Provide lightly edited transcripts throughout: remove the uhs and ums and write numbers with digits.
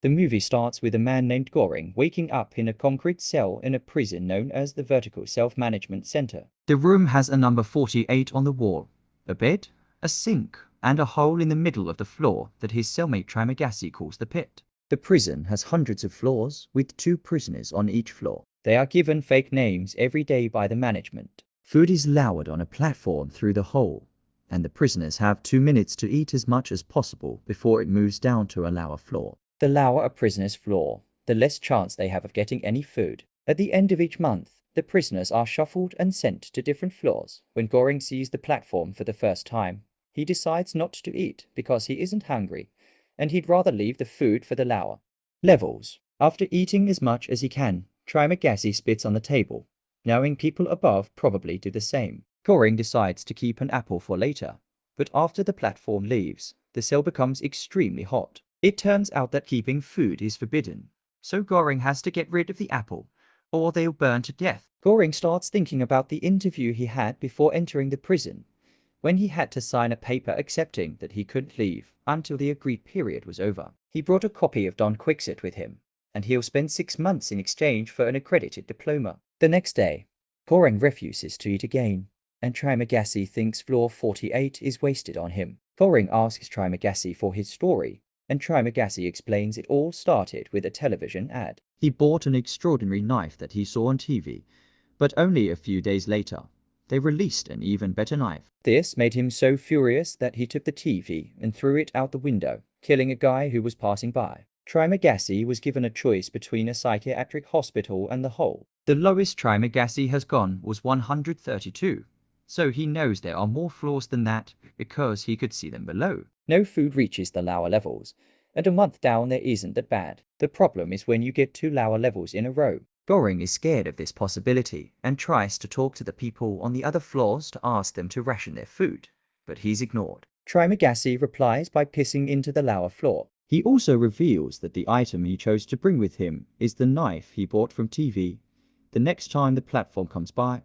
The movie starts with a man named Goring waking up in a concrete cell in a prison known as the Vertical Self-Management Center. The room has a number 48 on the wall, a bed, a sink, and a hole in the middle of the floor that his cellmate Trimagasi calls the pit. The prison has hundreds of floors with 2 prisoners on each floor. They are given fake names every day by the management. Food is lowered on a platform through the hole, and the prisoners have 2 minutes to eat as much as possible before it moves down to a lower floor. The lower a prisoner's floor, the less chance they have of getting any food. At the end of each month, the prisoners are shuffled and sent to different floors. When Goring sees the platform for the first time, he decides not to eat because he isn't hungry, and he'd rather leave the food for the lower levels. After eating as much as he can, Trimagasi spits on the table, knowing people above probably do the same. Goring decides to keep an apple for later, but after the platform leaves, the cell becomes extremely hot. It turns out that keeping food is forbidden, so Goring has to get rid of the apple, or they'll burn to death. Goring starts thinking about the interview he had before entering the prison, when he had to sign a paper accepting that he couldn't leave until the agreed period was over. He brought a copy of Don Quixote with him, and he'll spend 6 months in exchange for an accredited diploma. The next day, Goring refuses to eat again, and Trimagasi thinks floor 48 is wasted on him. Goring asks Trimagasi for his story, and Trimagasi explains it all started with a television ad. He bought an extraordinary knife that he saw on TV, but only a few days later, they released an even better knife. This made him so furious that he took the TV and threw it out the window, killing a guy who was passing by. Trimagasi was given a choice between a psychiatric hospital and the hole. The lowest Trimagasi has gone was 132, so he knows there are more floors than that because he could see them below. No food reaches the lower levels, and a month down there isn't that bad. The problem is when you get 2 lower levels in a row. Goring is scared of this possibility and tries to talk to the people on the other floors to ask them to ration their food, but he's ignored. Trimagasi replies by pissing into the lower floor. He also reveals that the item he chose to bring with him is the knife he bought from TV. The next time the platform comes by,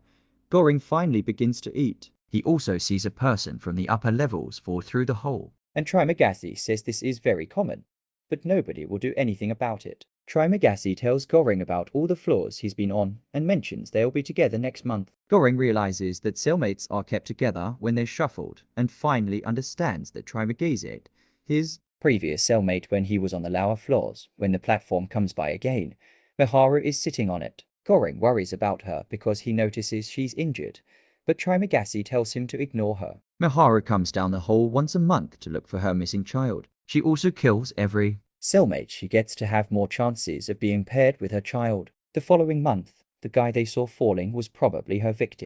Goring finally begins to eat. He also sees a person from the upper levels fall through the hole, and Trimagasi says this is very common, but nobody will do anything about it. Trimagasi tells Goring about all the floors he's been on and mentions they'll be together next month. Goring realizes that cellmates are kept together when they're shuffled and finally understands that Trimagasi, his previous cellmate when he was on the lower floors, when the platform comes by again, Miharu is sitting on it. Goring worries about her because he notices she's injured, but Trimagasi tells him to ignore her. Miharu comes down the hole once a month to look for her missing child. She also kills every cellmate she gets to have more chances of being paired with her child. The following month, the guy they saw falling was probably her victim.